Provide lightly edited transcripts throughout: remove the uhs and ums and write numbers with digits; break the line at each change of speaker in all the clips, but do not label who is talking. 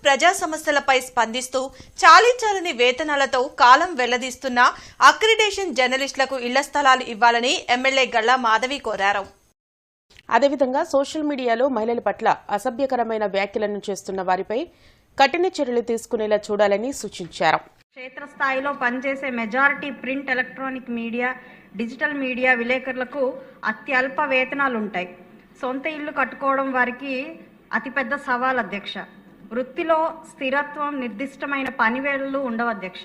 ప్రజా సమస్యలపై స్పందిస్తూ చాలీచాలని వేతనాలతో కాలం వెళ్లదీస్తున్న అక్రిడేషన్ జర్నలిస్టులకు ఇళ్ల స్థలాలు ఇవ్వాలని ఎమ్మెల్యే గల్లా మాధవి కోరారు.
అదేవిధంగా సోషల్ మీడియాలో మహిళల పట్ల అసభ్యకరమైన వ్యాఖ్యలను చేస్తున్న వారిపై కఠిన చర్యలు తీసుకునేలా చూడాలని సూచించారు.
క్షేత్రస్థాయిలో పనిచేసే majority print, electronic media, digital media విలేకరులకు అత్యల్ప వేతనాలు ఉంటాయి. సొంత ఇల్లు కట్టుకోవడం వారికి అతిపెద్ద సవాల్ అధ్యక్ష. వృత్తిలో స్థిరత్వం, నిర్దిష్టమైన పనివేళలు ఉండవు అధ్యక్ష.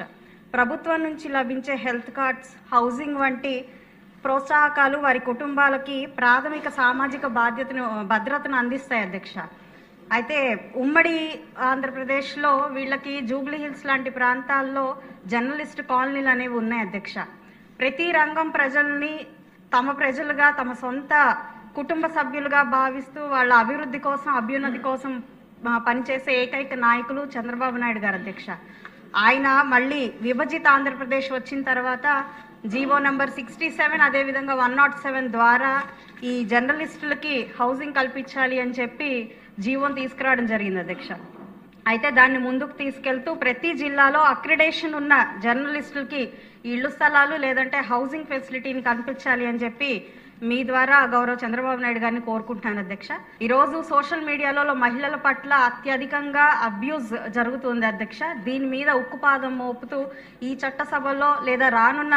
ప్రభుత్వం నుంచి లభించే హెల్త్ కార్డ్స్, హౌసింగ్ వంటి ప్రోత్సాహకాలు వారి కుటుంబాలకి ప్రాథమిక సామాజిక భద్రతను అందిస్తాయి అధ్యక్ష. అయితే ఉమ్మడి ఆంధ్రప్రదేశ్లో వీళ్ళకి జూబ్లీ హిల్స్ లాంటి ప్రాంతాల్లో జర్నలిస్ట్ కాలనీలు అనేవి ఉన్నాయి అధ్యక్ష. ప్రతి రంగం ప్రజల్ని తమ ప్రజలుగా, తమ సొంత కుటుంబ సభ్యులుగా భావిస్తూ వాళ్ళ అభివృద్ధి కోసం, అభ్యున్నతి కోసం పనిచేసే ఏకైక నాయకులు చంద్రబాబు నాయుడు గారు అధ్యక్ష. ఆయన మళ్ళీ విభజిత ఆంధ్రప్రదేశ్ వచ్చిన తర్వాత జీవో నంబర్ 67 అదేవిధంగా 107 ద్వారా ఈ జర్నలిస్టులకి హౌసింగ్ కల్పించాలి అని చెప్పి జీవోని తీసుకురావడం జరిగింది అధ్యక్ష. అయితే దాన్ని ముందుకు తీసుకెళ్తూ ప్రతి జిల్లాలో అక్రిడేషన్ ఉన్న జర్నలిస్టులకి ఇళ్ల స్థలాలు లేదంటే హౌసింగ్ ఫెసిలిటీని కల్పించాలి అని చెప్పి మీ ద్వారా గౌరవ చంద్రబాబు నాయుడు గారిని కోరుకుంటున్నాను అధ్యక్ష. ఈరోజు సోషల్ మీడియాలో మహిళల పట్ల అత్యధికంగా అబ్యూజ్ జరుగుతుంది అధ్యక్ష. దీని మీద ఉక్కుపాదం మోపుతూ ఈ చట్టసభలో లేదా రానున్న